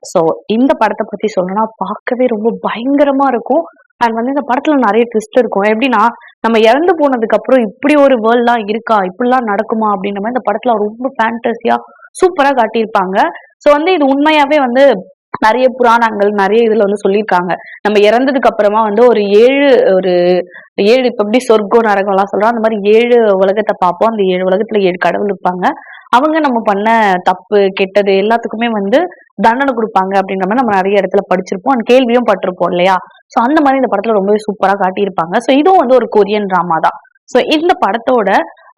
So இந்த படத்த பத்தி சொல்லணும்னா பார்க்கவே ரொம்ப பயங்கரமா இருக்கும். அண்ட் வந்து இந்த படத்துல நெறைய ட்விஸ்ட் இருக்கும். எப்படின்னா, நம்ம இறந்து போனதுக்கு அப்புறம் இப்படி ஒரு வேர்ல்ட்லாம் இருக்கா? இப்படிலாம் நடக்குமா? அப்படின்ற மாரி இந்த படத்துல ரொம்ப ஃபேண்டஸியா சூப்பரா காட்டியிருப்பாங்க. ஸோ வந்து இது உண்மையாவே வந்து நெறைய புராணங்கள், நெறைய இதுல வந்து சொல்லியிருக்காங்க. நம்ம இறந்ததுக்கு அப்புறமா வந்து ஒரு 7 இப்ப எப்படி சொர்க்கம், நரகம்லாம் சொல்றோம். அந்த மாரி 7 உலகத்த பார்ப்போம். அந்த 7 உலகத்துல 7 கடவுள் இருப்பாங்க. அவங்க நம்ம பண்ண தப்பு, கெட்டது எல்லாத்துக்குமே வந்து தண்டனை குடுப்பாங்க அப்படின்ற மாரி நம்ம நெறைய இடத்துல படிச்சிருப்போம். அண்ட் கேள்வியும் பட்டுருப்போம் இல்லையா? ஸோ அந்த மாரி இந்த படத்துல ரொம்பவே சூப்பரா காட்டியிருப்பாங்க. ஸோ இதுவும் வந்து ஒரு கொரியன் டிராமா தான். ஸோ இந்த படத்தோட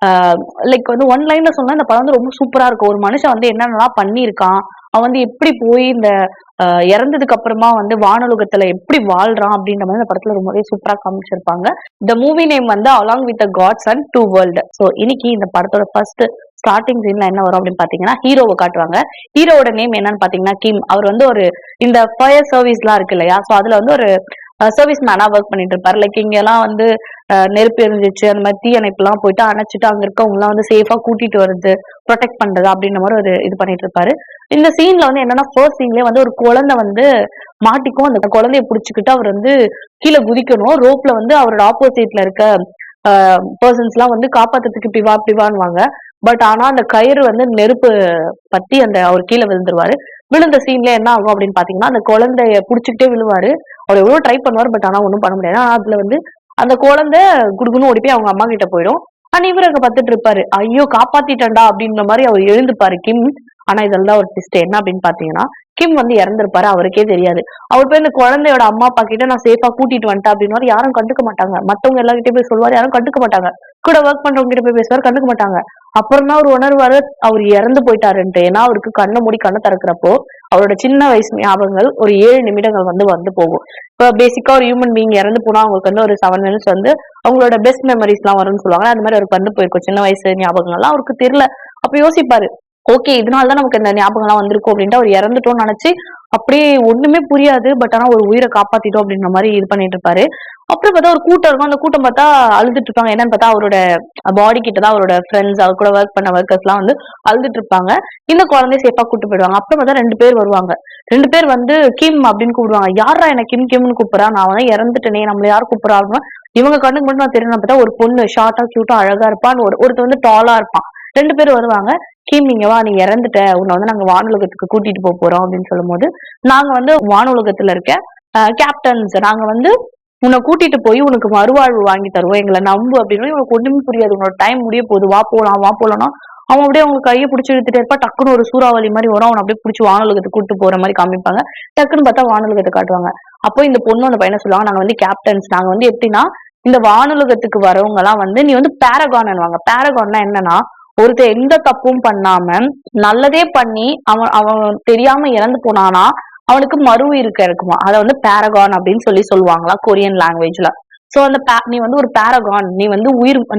அ லைக் வந்து ஒன் லைன்ல சொன்னா இந்த படம் வந்து ரொம்ப சூப்பரா இருக்கும். ஒரு மனுஷன் வந்து என்னென்னலாம் பண்ணியிருக்கான். அவன் வந்து எப்படி போய் இந்த அ இறந்ததுக்கு அப்புறமா வந்து வானுலகத்துல எப்படி வாழ்றான் அப்படின்ற மாரி இந்த படத்துல ரொம்பவே சூப்பரா காமிச்சிருப்பாங்க. த மூவி நேம் வந்து along with the gods and two world. So இன்னைக்கு இந்த படத்தோட ஃபர்ஸ்ட் ஸ்டார்ட்டிங் சீன்ல என்ன வரும் அப்படின்னு பாத்தீங்கன்னா, ஹீரோவ காட்டுவாங்க. ஹீரோவோட நேம் என்னன்னு பாத்தீங்கன்னா கிம். அவர் வந்து ஒரு இந்த ஃபயர் சர்வீஸ்லாம் இருக்கு இல்லையா? ஸோ அதுல வந்து ஒரு சர்வீஸ் மேனா ஒர்க் பண்ணிட்டு இருப்பாரு. லைக் இங்கெல்லாம் வந்து நெருப்பு எரிஞ்சிச்சு அந்த மாதிரி தீயணைப்புலாம் போயிட்டு அணைச்சிட்டு அங்க இருக்கவங்கலாம் வந்து சேஃபா கூட்டிட்டு வருது, ப்ரொடெக்ட் பண்றது அப்படின்ற மாதிரி ஒரு இது பண்ணிட்டு இருப்பாரு. இந்த சீன்ல வந்து என்னன்னா ஃபர்ஸ்ட் சீன்லயே வந்து ஒரு குழந்தை வந்து மாட்டிக்கும். அந்த குழந்தைய புடிச்சுக்கிட்டு அவர் வந்து கீழ குதிக்கணும். ரோப்ல வந்து அவரோட ஆப்போசிட்ல இருக்க பெர்சன்ஸ்லாம் வந்து காப்பாத்துறதுக்கு இப்படி வா அப்படி வான்னுவாங்க. பட் ஆனா அந்த கயிறு வந்து நெருப்பு பத்தி அந்த அவர் கீழ விழுந்துருவாரு. விழுந்த சீன்ல என்ன ஆகும் அப்படின்னு பாத்தீங்கன்னா, அந்த குழந்தைய புடிச்சுக்கிட்டே விழுவாரு. அவர் எவ்வளவு ட்ரை பண்ணுவாரு. பட் ஆனா ஒண்ணும் பண்ண முடியாது. ஆனா அதுல வந்து அந்த குழந்தை குடுகுன்னு ஓடி போய் அவங்க அம்மா கிட்ட போயிடும். ஆனா இவரு அங்க பாத்துட்டு இருப்பாரு. ஐயோ காப்பாத்திட்டேன்டா அப்படின்ற மாதிரி அவர் எழுந்துப்பாரு கிம். ஆனா இதெல்லாம் ஒரு ட்விஸ்ட் என்ன அப்படின்னு பாத்தீங்கன்னா, கிம் வந்து இறந்திருப்பாரு. அவருக்கே தெரியாது. அவர் போய் இந்த குழந்தையோட அம்மா அப்பா கிட்ட நான் சேஃபா கூட்டிட்டு வந்துட்டேன் அப்படின்னு யாரும் கண்டுக்க மாட்டாங்க. மத்தவங்க எல்லார்கிட்டயும் போய் சொல்லுவாரு. யாரும் கண்டுக்க மாட்டாங்க. கூட ஒர்க் பண்றவங்க கிட்ட போய் பேசுவாரு. கண்டுக்க மாட்டாங்க. அப்புறம் தான் அவர் உணர்வாரு அவர் இறந்து போயிட்டாருன்ட்டு. ஏன்னா அவருக்கு கண்ண மூடி கண்ண திறக்கிறப்போ அவரோட சின்ன வயசு ஞாபகங்கள் ஒரு 7 நிமிடங்கள் வந்து வந்து போகும். இப்ப பேசிக்கா ஒரு ஹியூமன் பீயிங் இறந்து போனா அவங்களுக்கு வந்து ஒரு 7 மினிட்ஸ் வந்து அவங்களோட பெஸ்ட் மெமரிஸ் எல்லாம் வரும்னு சொல்லுவாங்க. அந்த மாதிரி அவருக்கு வந்து போயிருக்கும் சின்ன வயசு ஞாபகங்கள்லாம் அவருக்கு தெரியல. அப்ப யோசிப்பாரு. ஓகே இதனால தான் நமக்கு இந்த ஞாபகம்லாம் வந்திருக்கும் அப்படின்ட்டு அவர் இறந்துட்டோம்னு நினைச்சு அப்படியே ஒண்ணுமே புரியாது. பட் ஆனா ஒரு உயிரை காப்பாத்திட்டோம் அப்படின்ற மாதிரி இது பண்ணிட்டு இருப்பாரு. அப்புறம் பார்த்தா ஒரு கூட்டம் இருக்கும். அந்த கூட்டம் பார்த்தா அழுதுட்டு இருப்பாங்க. என்னன்னு பார்த்தா அவரோட பாடி கிட்ட தான் அவரோட ஃப்ரெண்ட்ஸ் அவர் கூட ஒர்க் பண்ண ஒர்க்கர்ஸ் எல்லாம் வந்து அழுதுட்டு இருப்பாங்க. இந்த குழந்தைய சேஃபா கூட்டு போயிடுவாங்க. அப்புறம் பார்த்தா 2 பேர் வருவாங்க. 2 பேர் வந்து கிம் அப்படின்னு கூப்பிடுவாங்க. யாரா என்ன கிம் கிம்னு கூப்பிடுறா? நான் வந்து இறந்துட்டேனே நம்மள யார் கூப்பிடுறா அப்படின்னா இவங்க கண்ணுக்கு மட்டும் நான் தெரியும். பார்த்தா ஒரு பொண்ணு ஷார்ட்டா கியூட்டா அழகா இருப்பான். ஒருத்தர் வந்து டாலா இருப்பான். 2 பேர் வருவாங்க. கிம் இங்க வா நீ இறந்துட்ட. உன்னை வந்து நாங்க வானுலகத்துக்கு கூட்டிட்டு போறோம் அப்படின்னு சொல்லும்போது நாங்க வந்து வானுலகத்துல இருக்க கேப்டன்ஸ் நாங்க வந்து உன்னை கூட்டிட்டு போய் உனக்கு மறுவாழ்வு வாங்கி தருவோம். எங்களை நம்பு அப்படின்னு இவனுக்கு ஒண்ணுமே புரியாது. உன்னோட டைம் முடிய போகுது. வா போலாம் வா போலாம்னா அவன் அப்படியே அவங்க கையை பிடிச்சி இழுத்துட்டே இருப்பா. டக்குன்னு ஒரு சூறாவளி மாதிரி வரும். அவனை அப்படியே பிடிச்சி வானுலகத்துக்கு கூட்டு போற மாதிரி காமிப்பாங்க. டக்குன்னு பார்த்தா வானுலகத்தை காட்டுவாங்க. அப்போ இந்த பொண்ணு அந்த பையனை சொல்லுவாங்க நாங்க வந்து கேப்டன்ஸ். நாங்க வந்து எப்படின்னா இந்த வானுலகத்துக்கு வரவங்க எல்லாம் வந்து நீ வந்து பேரகான்னுவாங்க. பேரகான்னா என்னன்னா ஒருத்தர் எந்த தப்பும் பண்ணாம நல்லதே பண்ணி அவன் அவன் தெரியாம இறந்து போனானா அவனுக்கு மறு உயிர் இருக்குமா. அதை வந்து பேரகான் அப்படின்னு சொல்லுவாங்களா கொரியன் லாங்குவேஜ்ல. சோ அந்த நீ வந்து ஒரு பேரகான். நீ வந்து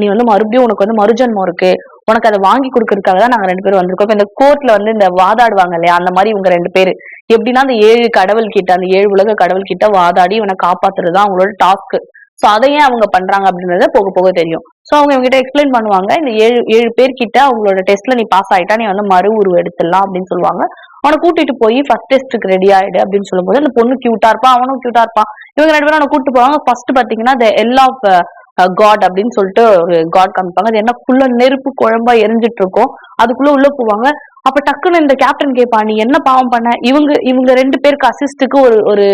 நீ வந்து மறுபடியும் உனக்கு வந்து மறுஜன்மம் இருக்கு. உனக்கு அதை வாங்கி கொடுக்கறதுக்காக தான் நாங்க 2 பேரும் வந்திருக்கோம். இப்ப இந்த கோர்ட்ல வந்து இந்த வாதாடுவாங்க இல்லையா அந்த மாதிரி இவங்க 2 பேரு எப்படின்னா அந்த 7 கடவுள் கிட்ட அந்த 7 உலக கடவுள் கிட்ட வாதாடி இவனை காப்பாத்துறதுதான் அவங்களோட டாஸ்க். சோ அதை ஏன் அவங்க பண்றாங்க அப்படின்றத போக போக தெரியும். சோ அவங்க இவங்ககிட்ட எக்ஸ்பிளைன் பண்ணுவாங்க. இந்த 7 பேர் கிட்ட அவங்களோட டெஸ்ட்ல நீ பாஸ் ஆயிட்டா நீ வந்து மறு உருவம் எடுத்துடலாம் அப்படின்னு சொல்லுவாங்க. அவனை கூட்டிட்டு போய் ஃபர்ஸ்ட் டெஸ்ட்டுக்கு ரெடி ஆயிடு அப்படின்னு சொல்லும்போது அந்த பொண்ணு கியூட்டா இருப்பான். அவனும் கியூட்டா இருப்பான். இவங்க 2 பேரும் அவனை கூட்டு போவாங்க. ஃபர்ஸ்ட் பாத்தீங்கன்னா த எல் ஆஃப் காட் அப்படின்னு சொல்லிட்டு ஒரு காட் காமிப்பாங்க. அது என்ன ஃபுல்லா நெருப்பு குழம்பா எரிஞ்சிட்டு இருக்கும். அதுக்குள்ள உள்ள போவாங்க. அப்ப டக்குன்னு இந்த கேப்டன் கேட்பா நீ என்ன பாவம் பண்ண. இவங்க 2 பேருக்கு அசிஸ்டுக்கு ஒரு ஒரு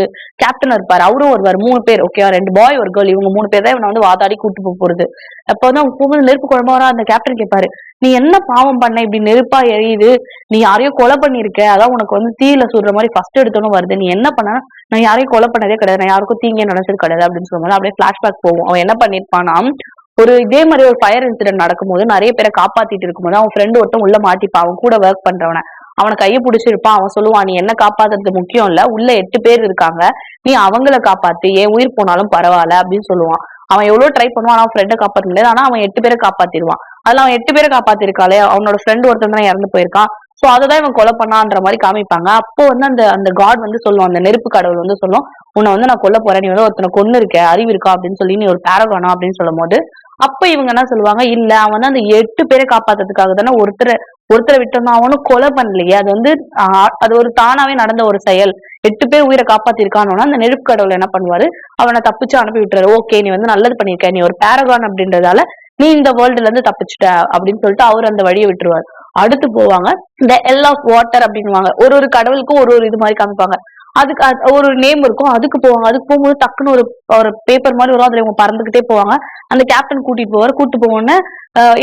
கேப்டன் இருப்பாரு. அவரும் வருவார். 3 பேர் ஓகே 2 பாய் ஒரு கேர்ள். இவங்க 3 பேர் தான் இவனை வந்து வாதாடி கூட்டு போறது. அப்ப வந்து அவங்க போகும்போது நெருப்பு குழம்பா வர அந்த கேப்டன் கேட்பாரு நீ என்ன பாவம் பண்ண இப்படி நெருப்பா எரியுது. நீ யாரையும் கொலை பண்ணிருக்க. அதான் உனக்கு வந்து தீயில சுடுற மாதிரி ஃபர்ஸ்ட் எடுத்தோன்னு வருது. நீ என்ன பண்ண. நான் யாரையும் கொலை பண்ணதே கிடையாது. நான் யாருக்கும் தீங்கே நினைச்சது கிடையாது அப்படின்னு சொல்லும்போது அப்படியே பிளாஷ்பேக் போகும். அவன் என்ன பண்ணிருப்பானா ஒரு இதே மாதிரி ஒரு ஃபயர் இன்சிடென்ட் நடக்கும்போது நிறைய பேரை காப்பாத்திட்டு இருக்கும்போது அவன் ஃப்ரெண்டு ஒருத்தன் உள்ள மாட்டிப்பான். அவன் கூட ஒர்க் பண்றவன அவனை கையை பிடிச்சிருப்பான். அவன் சொல்லுவான் நீ என்ன காப்பாத்துறது முக்கியம் இல்ல. உள்ள 8 பேர் இருக்காங்க. நீ அவங்கள காப்பாத்து. ஏன் உயிர் போனாலும் பரவாயில்ல அப்படின்னு சொல்லுவான். அவன் எவ்வளவு ட்ரை பண்ணுவான். அவன் ஃப்ரெண்டை காப்பாற்ற முடியாது. ஆனா அவன் 8 பேரை காப்பாத்திடுவான். அதுல அவன் 8 பேரை காப்பாத்திருக்காளே அவனோட ஃப்ரெண்ட் ஒருத்தன் தான் இறந்து போயிருக்கான். சோ அததான் இவன் கொலை பண்ணான்ற மாதிரி காமிப்பாங்க. அப்போ வந்து அந்த அந்த காட் வந்து சொல்லுவான். அந்த நெருப்பு கடவுள் வந்து சொல்லும் உன்னை வந்து நான் கொல்ல போறேன். நீ வந்து ஒருத்தனை கொன்னு இருக்க அறிவு இருக்கா அப்படின்னு சொல்லி நீ ஒரு பேரகானா அப்படின்னு சொல்லும் போது அப்ப இவங்க என்ன சொல்லுவாங்க, இல்ல அவன் வந்து அந்த 8 பேரை காப்பாத்துறதுக்காக தானே ஒருத்தரை விட்டோம்னா அவனும் கொலை பண்ணலையே, அது வந்து அது ஒரு தானாவே நடந்த ஒரு செயல். 8 பேர் உயிரை காப்பாத்திருக்கானோன்னா அந்த நெருப்பு கடவுள் என்ன பண்ணுவாரு, அவனை தப்பிச்சு அனுப்பி விட்டுறாரு. ஓகே, நீ வந்து நல்லது பண்ணிருக்க, நீ ஒரு பேரகான் அப்படின்றதால நீ இந்த வேர்ல்டுல இருந்து தப்பிச்சுட்ட அப்படின்னு சொல்லிட்டு அவர் அந்த வழியை விட்டுருவாரு. அடுத்து போவாங்க இந்த எல் ஆஃப் வாட்டர் அப்படின்னுவாங்க. ஒரு ஒரு கடவுளுக்கும் ஒரு ஒரு இது மாதிரி காமிப்பாங்க. அதுக்கு ஒரு நேம் இருக்கும். அதுக்கு போவாங்க. அதுக்கு போகும்போது டக்குன்னு ஒரு ஒரு பேப்பர் மாதிரி வரும். அதுல இவங்க பறந்துகிட்டே போவாங்க. அந்த கேப்டன் கூட்டிட்டு போவாரு. கூட்டிட்டு போவோன்னு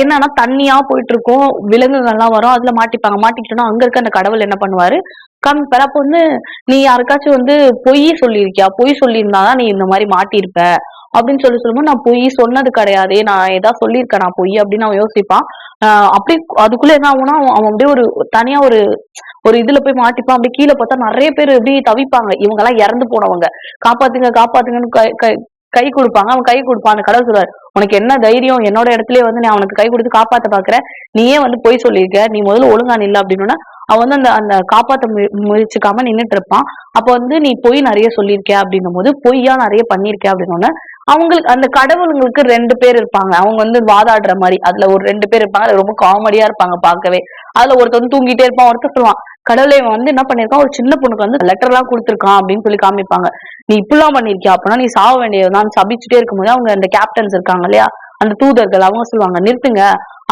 என்னன்னா தண்ணியா போயிட்டு இருக்கும். விலங்குகள்லாம் வரும். அதுல மாட்டிப்பாங்க. மாட்டிக்கிட்டோம்னா அங்க இருக்க அந்த கடவுள் என்ன பண்ணுவாரு, காமிப்பாரு. அப்ப வந்து நீ யாருக்காச்சும் வந்து பொய் சொல்லியிருக்கியா, பொய் சொல்லியிருந்தாதான் நீ இந்த மாதிரி மாட்டியிருப்ப அப்படின்னு சொல்லும்போது நான் பொய் சொன்னது கிடையாதே, நான் ஏதாவது சொல்லியிருக்கேன் நான் பொய் அப்படின்னு அவன் யோசிப்பான். அப்படி அதுக்குள்ள என்ன ஆகும்னா அவன் அப்படியே ஒரு தனியா ஒரு ஒரு இதுல போய் மாட்டிப்பான். அப்படி கீழே பார்த்தா நிறைய பேர் எப்படி தவிப்பாங்க. இவங்க எல்லாம் இறந்து போனவங்க, காப்பாத்துங்க காப்பாத்துங்கன்னு கை கொடுப்பாங்க. அவன் கை கொடுப்பான். அந்த கடவுள் சொல்றாரு, உனக்கு என்ன தைரியம் என்னோட இடத்துலயே வந்து நான் அவனுக்கு கை கொடுத்து காப்பாத்த பாக்குற, நீயே வந்து பொய் சொல்லியிருக்க, நீ முதல்ல ஒழுங்கா நில்ல அப்படின்னா அவன் வந்து அந்த அந்த காப்பாத்த முயற்சிக்காம நின்னுட்டு இருப்பான். அப்ப வந்து நீ பொய் நிறைய சொல்லியிருக்க அப்படின்னும் போது பொய்யா நிறைய பண்ணிருக்க அப்படின்னு அவங்களுக்கு அந்த கடவுளுங்களுக்கு 2 பேர் இருப்பாங்க. அவங்க வந்து வாதாடுற மாதிரி அதுல ஒரு 2 பேர் இருப்பாங்க. அது ரொம்ப காமெடியா இருப்பாங்க பார்க்கவே. அதுல ஒருத்தர் வந்து தூங்கிட்டே இருப்பான். ஒருத்தர் சொல்லுவான், கடவுளை இவன் வந்து என்ன பண்ணிருக்கான், ஒரு சின்ன பொண்ணுக்கு வந்து லெட்டர் எல்லாம் கொடுத்துருக்கான் அப்படின்னு சொல்லி காமிப்பாங்க. நீ இப்படிலாம் பண்ணிருக்கியா, அப்படின்னா நீ சாக வேண்டியதுதான் சபிச்சுட்டே இருக்கும்போது அவங்க அந்த கேப்டன்ஸ் இருக்காங்க இல்லையா, அந்த தூதர்கள் அவங்க சொல்லுவாங்க, நிறுத்துங்க,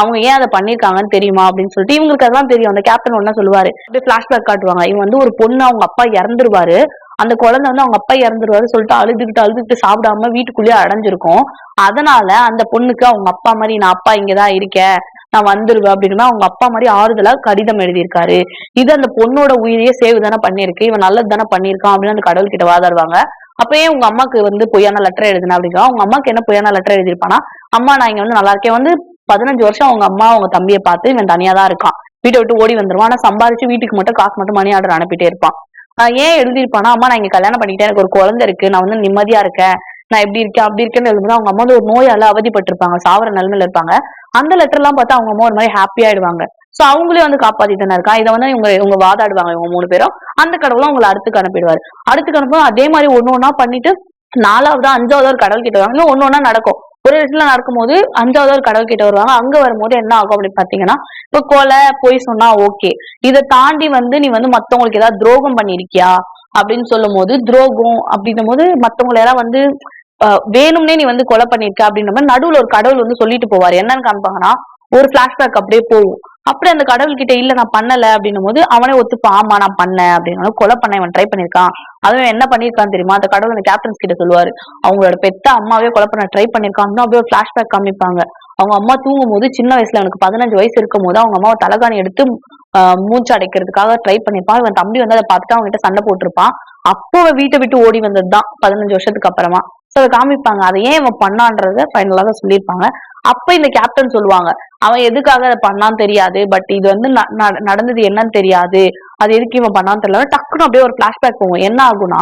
அவங்க ஏன் அதை பண்ணிருக்காங்கன்னு தெரியுமா அப்படின்னு சொல்லிட்டு இவங்களுக்கு அதெல்லாம் தெரியும். அந்த கேப்டன் ஒன்னா சொல்லுவாரு. அப்படியே பிளாஷ்பேக் காட்டுவாங்க. இவன் வந்து ஒரு பொண்ணு அவங்க அப்பா இறந்துருவாரு. அந்த குழந்தை வந்து அவங்க அப்பா இறந்துருவாரு சொல்லிட்டு அழுதுகிட்டு சாப்பிடாம வீட்டுக்குள்ளேயே அடைஞ்சிருக்கும். அதனால அந்த பொண்ணுக்கு அவங்க அப்பா மாதிரி நான் அப்பா இங்கதான் இருக்கேன், நான் வந்துருவேன் அப்படின்னு அவங்க அப்பா மாதிரி ஆறுதலா கடிதம் எழுதியிருக்காரு. இது அந்த பொண்ணோட உயிரையே சேவ் தானே பண்ணிருக்கு, இவன் நல்லது தானே பண்ணிருக்கான் அப்படின்னு அந்த கடவுள் கிட்ட வாதாடுவாங்க. அப்ப ஏன் உங்க அம்மாக்கு வந்து பொய்யான லெட்டர் எழுதுன அப்படின்னா, அவங்க அம்மாக்கு என்ன பொய்யான லெட்டர் எழுதிருப்பானா, அம்மா நான் இங்க வந்து நல்லா இருக்கேன், வந்து 15 வருஷம் அவங்க அம்மா அவங்க தம்பியை பார்த்து இவன் தனியா தான் இருக்கான், வீட்டை விட்டு ஓடி வந்துருவான், ஆனா சம்பாதிச்சு வீட்டுக்கு மட்டும் காசு மட்டும் மணி ஆர்டர் அனுப்பிட்டே இருப்பான். ஏன் எழுதிருப்பானா, அம்மா நான் இங்க கல்யாணம் பண்ணிக்கிட்டேன், எனக்கு ஒரு குழந்தை இருக்கு, நான் வந்து நிம்மதியா இருக்கேன், நான் எப்படி இருக்கேன் அப்படி இருக்கேன்னு எழுதும்போது அவங்க அம்மா வந்து ஒரு நோயால அவதிப்பட்டிருப்பாங்க, சாவர நிலைமையில இருப்பாங்க. அந்த லெட்டர் எல்லாம் பார்த்தா அவங்க அம்மா ஒரு மாதிரி ஹாப்பி ஆயிடுவாங்க. சோ அவங்களே வந்து காப்பாத்தி தானே இருக்கான். இதை வந்து இவங்க வாதாடுவாங்க இவங்க 3 பேரும். அந்த கடவுளும் அவங்களை அடுத்துக்கு அனுப்பிடுவாரு. அடுத்துக்கு அனுப்பும் அதே மாதிரி ஒண்ணு ஒண்ணா பண்ணிட்டு 4வது 5வது ஒரு கடவுள் கிட்ட வருவாங்க. ஒண்ணு ஒண்ணா நடக்கும். ஒரு இடத்துல நடக்கும்போது 5வது ஒரு கடவுள் கிட்ட வருவாங்க. அங்க வரும்போது என்ன ஆகும் அப்படின்னு பாத்தீங்கன்னா, இப்ப கொலை பொய் சொன்னா ஓகே, இதை தாண்டி வந்து நீ வந்து மத்தவங்களுக்கு ஏதாவது துரோகம் பண்ணிருக்கியா அப்படின்னு சொல்லும் போது, துரோகம் அப்படின்னும் போது மத்தவங்களை யாராவது வந்து வேணும்னே நீ வந்து கொலை பண்ணிருக்க அப்படின்ற மாதிரி நடுவுல ஒரு கடவுள் வந்து சொல்லிட்டு போவாரு. என்னன்னு காமிப்பாங்கன்னா, ஒரு பிளாஷ்பேக் அப்படியே போகும். அப்படியே அந்த கடவுள் கிட்ட இல்ல நான் பண்ணல அப்படின்னும் போது அவனே ஒத்துப்பான், ஆமா நான் பண்ணேன் அப்படின்னு, கொலை பண்ண இவன் ட்ரை பண்ணிருக்கான், அதுவும் என்ன பண்ணிருக்கான்னு தெரியுமா, அந்த கடவுள் அந்த கேப்டன்ஸ் கிட்ட சொல்லுவாரு, அவங்களோட பெத்த அம்மாவே கொலை பண்ண ட்ரை பண்ணிருக்கான். அப்படியே ஒரு பிளாஷ்பேக் காமிப்பாங்க. அவங்க அம்மா தூங்கும் போது சின்ன வயசுல அவனுக்கு 15 வயசு இருக்கும் போது அவங்க அம்மாவை தலகாணி எடுத்து மூச்சு அடைக்கிறதுக்காக ட்ரை பண்ணிருப்பான். இவன் தம்பி வந்து அதை பார்த்துட்டு அவங்க கிட்ட சண்டை போட்டிருப்பான். அப்போ வீட்டை விட்டு ஓடி வந்ததுதான் 15 வருஷத்துக்கு அப்புறமா. அதை காமிப்பாங்க. அதை ஏன் இவன் பண்ணான்றத ஃபைனலா தான் சொல்லியிருப்பாங்க. அப்ப இந்த கேப்டன் சொல்லுவாங்க, அவன் எதுக்காக அதை பண்ணான்னு தெரியாது, பட் இது வந்து நடந்தது என்னன்னு தெரியாது, அது எதுக்கு இவன் பண்ணான்னு தெரியல. டக்குன்னு அப்படியே ஒரு பிளாஷ்பேக் போகும். என்ன ஆகும்னா,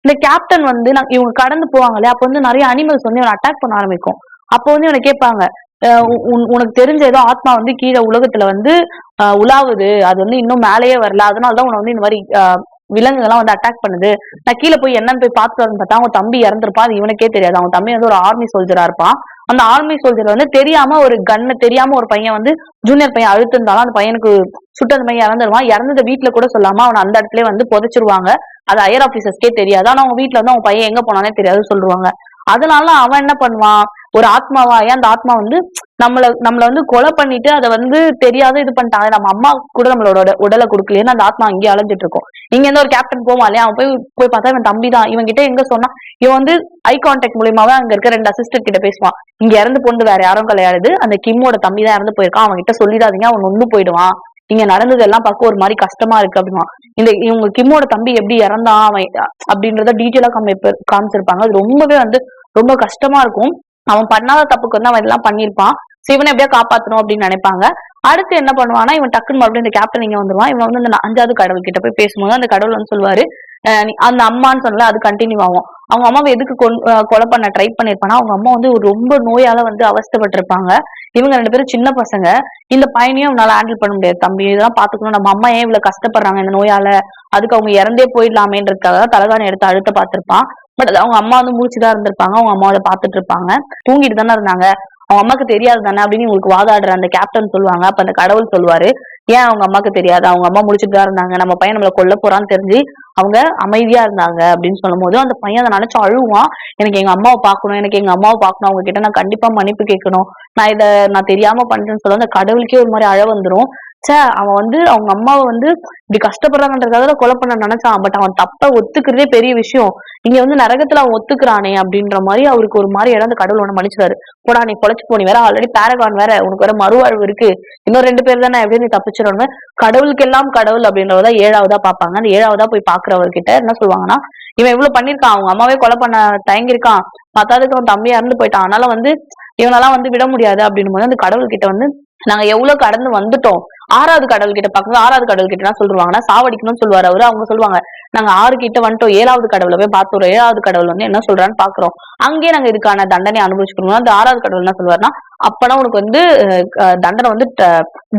இந்த கேப்டன் வந்து இவங்க கடந்து போவாங்களே, அப்ப வந்து நிறைய அனிமல்ஸ் வந்து இவனை அட்டாக் பண்ண ஆரம்பிக்கும். அப்போ வந்து இவனை கேட்பாங்க, உனக்கு தெரிஞ்ச ஏதோ ஆத்மா வந்து கீழே உலகத்துல வந்து உலாவுது, அது வந்து இன்னும் மேலேயே வரல, அதனாலதான் உன வந்து இந்த மாதிரி விலங்குகள்லாம் வந்து அட்டாக் பண்ணுது, நான் கீழே போய் என்னன்னு போய் பார்த்துட்டு வரேன்னு பார்த்தா அவங்க தம்பி இறந்திருப்பான். அது இவனுக்கே தெரியாது. அவங்க தம்பி வந்து ஒரு ஆர்மி சோல்ஜரா இருப்பான். அந்த ஆர்மி சோல்ஜர் வந்து தெரியாம ஒரு கண்ணு தெரியாம ஒரு பையன் வந்து ஜூனியர் பையன் அழுத்திருந்தாலும் அந்த பையனுக்கு சுட்டு அந்த பையன் இறந்துருவான். இறந்தத வீட்டுல கூட சொல்லாம அவன் அந்த இடத்துல வந்து புதைச்சிருவாங்க. அது ஹையர் ஆபீசர்ஸ்க்கே தெரியாது. ஆனா அவங்க வீட்டுல வந்து அவங்க பையன் எங்க போனானே தெரியாது சொல்லுவாங்க. அதனால அவன் என்ன பண்ணுவான், ஒரு ஆத்மாவா ஏன் அந்த ஆத்மா வந்து நம்மள வந்து கொலை பண்ணிட்டு அதை வந்து தெரியாத இது பண்ணிட்டாங்க, நம்ம அம்மா கூட நம்மளோட உடலை கொடுக்கலையேன்னு அந்த ஆத்மா அங்கேயே அலைஞ்சிட்டு இருக்கும். இங்க இருந்து ஒரு கேப்டன் போவான் இல்லையா, அவன் போய் பார்த்தா இவன் தம்பி தான். இவன் கிட்ட எங்க சொன்னா, இவன் வந்து ஐ கான்டாக்ட் மூலியமாவே அங்க இருக்க 2 அசிஸ்டன்ட் கிட்ட பேசுவான். இங்க இறந்து பொண்ணு வேற யாரும் கிடையாது, அந்த கிம்மோட தம்பி தான் இறந்து போயிருக்கான், அவன் கிட்ட சொல்லிடாதீங்க, அவன் நொந்து போயிடுவான், இங்க நடந்தது எல்லாம் பார்க்க ஒரு மாதிரி கஷ்டமா இருக்கு அப்படின்னா. இவங்க கிம்மோட தம்பி எப்படி இறந்தான் அவன் அப்படின்றத டீட்டெயிலா காமிச்சிருப்பாங்க. அது ரொம்பவே வந்து ரொம்ப கஷ்டமா இருக்கும். அவன் பண்ணாத தப்புக்கு வந்து அவன் எல்லாம் பண்ணிருப்பான். இவனை எப்படியா காப்பாத்தணும் அப்படின்னு நினைப்பாங்க. அடுத்து என்ன பண்ணுவான்னா, இவன் டக்குன்னு மறுபடியும் இந்த கேப்டன் இங்க வந்துருவான். இவன் வந்து அந்த 5வது கடவுள் கிட்ட போய் பேசும்போது அந்த கடவுள் வந்து சொல்லுவாரு, அந்த அம்மான்னு சொல்லல, அது கண்டினியூ ஆகும். அவங்க அம்மாவை எதுக்கு கொலை பண்ண ட்ரை பண்ணிருப்பானா, அவங்க அம்மா வந்து ஒரு ரொம்ப நோயால வந்து அவஸ்தைப்பட்டிருப்பாங்க. இவங்க 2 பேரும் சின்ன பசங்க. இந்த பையனையும் அவனால ஹேண்டில் பண்ண முடியாது. தம்பி இதெல்லாம் பாத்துக்கணும், நம்ம அம்மா ஏன் இவ்வளவு கஷ்டப்படுறாங்க இந்த நோயால, அதுக்கு அவங்க இறந்தே போயிடலாமேன்றதுக்காக தலகாணி எடுத்து அழுத்த பார்த்திருப்பான். பட் அவங்க அம்மா வந்து மூச்சுதான் இருந்திருப்பாங்க. அவங்க அம்மா அதை பாத்துட்டு இருப்பாங்க. தூங்கிட்டு தானே இருந்தாங்க. அவங்க அம்மாக்கு தெரியாது தானே அப்படின்னு உங்களுக்கு வாதாடுற அந்த கேப்டன் சொல்லுவாங்க. அப்ப அந்த கடவுள் சொல்லுவாரு, ஏன் அவங்க அம்மாக்கு தெரியாது, அவங்க அம்மா முடிச்சுட்டு தான் இருந்தாங்க, நம்ம பையன் நம்மள கொல்ல போறான்னு தெரிஞ்சு அவங்க அமைதியா இருந்தாங்க அப்படின்னு சொல்லும் போது அந்த பையன் அதை நினைச்சு அழுவான். எனக்கு எங்க அம்மாவை பார்க்கணும், எனக்கு எங்க அம்மாவை பார்க்கணும், அவங்க கிட்ட நான் கண்டிப்பா மன்னிப்பு கேட்கணும், நான் தெரியாம பண்றேன்னு சொல்ல அந்த கடவுளுக்கே ஒரு மாதிரி அழ வந்துரும். அவன் வந்து அவங்க அம்மாவை வந்து இப்படி கஷ்டப்படுறாங்கன்றதுக்காக கொலை பண்ண நினைச்சான். பட் அவன் தப்ப ஒத்துக்கிறதே பெரிய விஷயம். இங்க வந்து நரகத்துல அவன் ஒத்துக்கிறானே அப்படின்ற மாதிரி அவருக்கு ஒரு மாதிரி இடம் கடவுள் ஒண்ணு மன்னிச்சுறாரு. போடா நீ பொழைச்சு போ, நீ வேற ஆல்ரெடி பேரகான் வேற, உனக்கு வேற மறுவாழ்வு இருக்கு, இன்னும் 2 பேர் தானே, எப்படி நீ தப்பிச்சிடணும்னு கடவுளுக்கு எல்லாம் கடவுள் அப்படின்றத 7ஆவதா பாப்பாங்க. அந்த 7ஆவதா போய் பாக்குறவர்கிட்ட என்ன சொல்லுவாங்கன்னா, இவன் இவ்வளவு பண்ணிருக்கான், அவங்க அம்மாவே கொலை பண்ண தயங்கிருக்கான், பத்தாவதுக்கு அவன் தம்பி இறந்து போயிட்டான், அதனால வந்து இவனெல்லாம் வந்து விட முடியாது அப்படின்னு போது அந்த கடவுள் கிட்ட வந்து நாங்க எவ்வளவு கடந்து வந்துட்டோம், 6வது கடவுள் கிட்ட பாக்கும்போது 6வது கடவுள் கிட்ட என்ன சொல்லுவாங்கன்னா சாவடிக்கணும்னு சொல்லுவாரு அவரு. அவங்க சொல்லுவாங்க நாங்க 6 கிட்ட வந்துட்டோம், 7வது கடவுளை போய் பார்த்தோம், 7வது கடவுள் வந்து என்ன சொல்றான்னு பாக்குறோம், அங்கேயே நாங்க இதுக்கான தண்டனை அனுபவிச்சுக்கணும். அந்த 6வது கடவுள் என்ன சொல்லுவாருன்னா, அப்பனா உனக்கு வந்து தண்டனை வந்து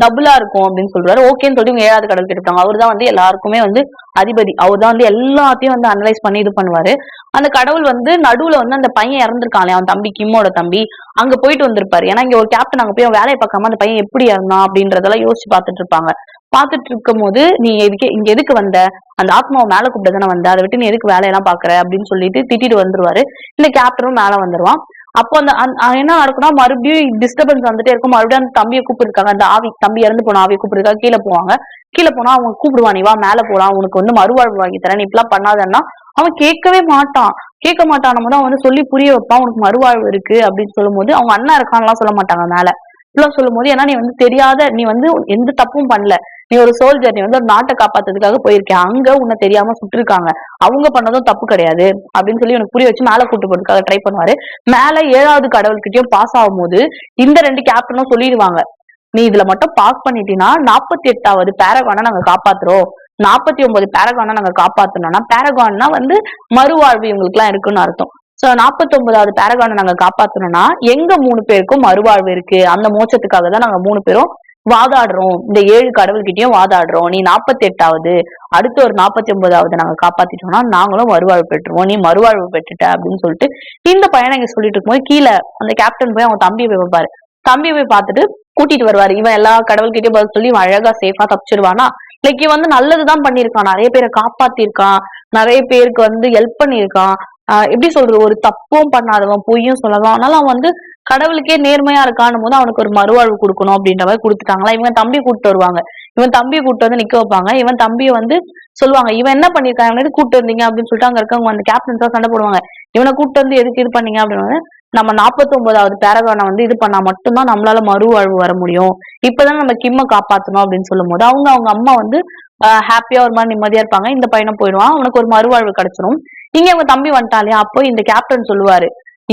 டபுளா இருக்கும் அப்படின்னு சொல்றாரு. ஓகேன்னு சொல்லி இவங்க 7வது கடவுள் கிட்ட இருக்காங்க. அவர் தான் வந்து எல்லாருக்குமே வந்து அதிபதி, அவர் தான் வந்து எல்லாத்தையும் வந்து அனலைஸ் பண்ணி இது பண்ணுவாரு. அந்த கடவுள் வந்து நடுவுல வந்து அந்த பையன் இறந்திருக்கானே அவன் தம்பி, கிம்மோட தம்பி, அங்க போயிட்டு வந்திருப்பாரு. ஏன்னா இங்க ஒரு கேப்டன் அங்க போய் வேலையை பார்க்காம அந்த பையன் எப்படி இறந்தான் அப்படின்றதெல்லாம் யோசிச்சு பார்த்துட்டு இருப்பாங்க. பார்த்துட்டு இருக்கும் போது நீ இங்க எதுக்கு வந்த, அந்த ஆத்மாவை மேல கூப்பிட்டு தானே வந்த, அதை விட்டு நீ எதுக்கு வேலையெல்லாம் பாக்குற அப்படின்னு சொல்லிட்டு திட்டிட்டு வந்துருவாரு. இந்த கேப்டனும் மேல வந்துருவான். அப்போ அந்த என்ன நடக்கும்னா மறுபடியும் டிஸ்டர்பன்ஸ் வந்துட்டே இருக்கும். மறுபடியும் அந்த தம்பியை கூப்பிட்டுருக்காங்க, அந்த ஆவி தம்பி இறந்து போன ஆவியை கூப்பிட்டுருக்காங்க. கீழே போவாங்க. கீழே போனா அவங்க கூப்பிடுவான், நீ வா மேல போலாம், உனக்கு வந்து மறுவாழ்வு வாங்கி தரேன், நீ இப்பெல்லாம் பண்ணாதன்னா அவன் கேட்கவே மாட்டான். கேட்க மாட்டான் போது அவன் வந்து சொல்லி புரிய வைப்பான், உனக்கு மறுவாழ்வு இருக்கு அப்படின்னு சொல்லும் போது அவங்க அண்ணா இருக்கான்லாம் சொல்ல மாட்டாங்க மேல. இப்பெல்லாம் சொல்லும் போது ஏன்னா நீ வந்து தெரியாத, நீ வந்து எந்த தப்பும் பண்ணல, நீ ஒரு சோல்ஜர், நீ வந்து ஒரு நாட்டை காப்பாத்துறதுக்காக போயிருக்கேன், அங்க உன்னை தெரியாம சுட்டிருக்காங்க, அவங்க பண்ணதும் தப்பு கிடையாது அப்படின்னு சொல்லி உனக்கு புரிய வச்சு மேல கூட்டு போறதுக்காக ட்ரை பண்ணுவாரு. மேல 7வது கடவுள்கிட்டயும் பாஸ் ஆகும் போது இந்த 2 கேப்டனும் சொல்லிடுவாங்க, நீ இதுல மட்டும் பாஸ் பண்ணிட்டீங்கன்னா 48வது பேரகானை நாங்க காப்பாத்துறோம், 49 பேரகானை நாங்க காப்பாத்தணும்னா, பேரகான்னா வந்து மறுவாழ்வு இவங்களுக்கு எல்லாம் இருக்குன்னு அர்த்தம். சோ 49வது பேரகானை நாங்க காப்பாத்தணும்னா எங்க 3 பேருக்கும் மறுவாழ்வு இருக்கு, அந்த மோட்சத்துக்காக தான் நாங்க 3 பேரும் வாதாடுறோம், இந்த 7 கடவுள்கிட்டயும் வாதாடுறோம், நீ 48வது அடுத்து ஒரு 49வது நாங்க காப்பாத்திட்டோம்னா நாங்களும் மறுவாழ்வு பெற்றுருவோம், நீ மறுவாழ்வு பெற்றுட்ட அப்படின்னு சொல்லிட்டு இந்த பையனை இங்க சொல்லிட்டு இருக்கும்போது கீழே அந்த கேப்டன் போய் அவங்க தம்பியை போய் வைப்பாரு. தம்பியை போய் பார்த்துட்டு கூட்டிட்டு வருவாரு. இவன் எல்லா கடவுள்கிட்டயும் பதில் சொல்லி இவன் அழகா சேஃபா தப்பிச்சிருவானா. லைக் இவன் வந்து நல்லதுதான் பண்ணிருக்கான், நிறைய பேரை காப்பாத்திருக்கான், நிறைய பேருக்கு வந்து ஹெல்ப் பண்ணிருக்கான். எப்படி சொல்றது, ஒரு தப்பும் பண்ணாதவன், பொய்யும் சொல்லலாம், அதனால அவன் வந்து கடவுளுக்கே நேர்மையா இருக்கான்னு போது அவனுக்கு ஒரு மறுவாழ்வு கொடுக்கணும் அப்படின்ற மாதிரி கொடுத்துட்டாங்களா. இவன் தம்பி கூப்பிட்டு வருவாங்க, இவன் தம்பியை கூப்பிட்டு வந்து நிக்க வைப்பாங்க. இவன் தம்பியை வந்து சொல்லுவாங்க, இவன் என்ன பண்ணிருக்கான், இவன் எதுக்கு கூப்பிட்டு வந்தீங்க அப்படின்னு சொல்லிட்டு அங்க இருக்கவங்க அந்த கேப்டன்ஸ் தான் சண்டை போடுவாங்க. இவனை கூப்பிட்டு வந்து எதுக்கு இது பண்ணீங்க அப்படின்னு, நம்ம 49வது பேரகானை வந்து இது பண்ணா மட்டும்தான் நம்மளால மறுவாழ்வு வர முடியும், இப்பதான் நம்ம கிம்ம காப்பாத்தணும் அப்படின்னு சொல்லும் போது அவங்க அவங்க அம்மா வந்து ஹாப்பியா ஒரு மாதிரி நிம்மதியா இருப்பாங்க. இந்த பையனை போயிடுவான், அவனுக்கு ஒரு மறுவாழ்வு கிடைச்சிடும். இங்க அவங்க தம்பி வந்துட்டாலே அப்போ இந்த கேப்டன் சொல்லுவாரு,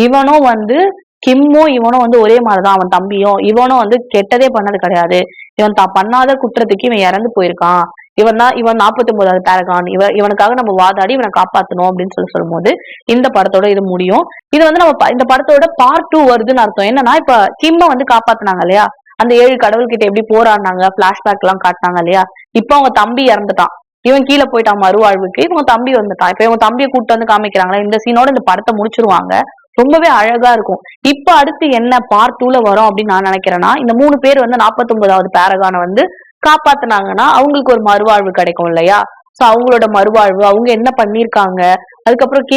இவனும் வந்து கிம்மும் இவனும் வந்து ஒரே மாதிரிதான், அவன் தம்பியும் இவனும் வந்து கெட்டதே பண்ணது கிடையாது, இவன் தான் பண்ணாத குற்றத்துக்கு இவன் இறந்து போயிருக்கான், இவன் 49வது பேரகான், இவனுக்காக நம்ம வாதாடி இவனை காப்பாத்தணும் அப்படின்னு சொல்லும் போது இந்த படத்தோட இது முடியும். இது வந்து நம்ம இந்த படத்தோட பார்ட் 2 வருதுன்னு அர்த்தம். என்னன்னா இப்ப கிம்ம வந்து காப்பாத்தினாங்க இல்லையா, அந்த 7 கடவுள்கிட்ட எப்படி போராடினாங்க, பிளாஷ்பேக் எல்லாம் காட்டினாங்க இல்லையா, இப்ப அவங்க தம்பி இறந்துட்டான், இவன் கீழே போயிட்டான் மறுவாழ்வுக்கு, இவங்க தம்பி வந்துட்டான். இப்ப இவங்க தம்பியை கூப்பிட்டு வந்து காமிக்கிறாங்களா, இந்த சீனோட இந்த படத்தை முடிச்சிருவாங்க. ரொம்பவே அழகா இருக்கும். இப்ப அடுத்து என்ன பார்ட் 2ல வரும் அப்படின்னு நான் நினைக்கிறேன்னா, இந்த 3 பேர் வந்து 49வது பேரகானை வந்து காப்பாத்துனாங்கன்னா அவங்களுக்கு ஒரு மறுவாழ்வு கிடைக்கும் இல்லையா. சோ அவங்களோட மறுவாழ்வு, அவங்க என்ன பண்ணிருக்காங்க, அதுக்கப்புறம்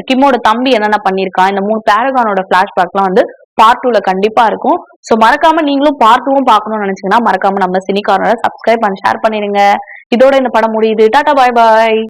கிம்மோட தம்பி என்னென்ன பண்ணிருக்கான், இந்த 3 பேரகானோட பிளாஷ்பேக் எல்லாம் வந்து பார்ட் 2ல கண்டிப்பா இருக்கும். சோ மறக்காம நீங்களும் பார்ட் 2வும் பார்க்கணும்னு நினைச்சீங்கன்னா மறக்காம நம்ம சினி கார்னரை சப்ஸ்கிரைப் பண்ணி ஷேர் பண்ணிருங்க. இதோட இந்த படம் முடியுது. டாடா பாய் பாய்.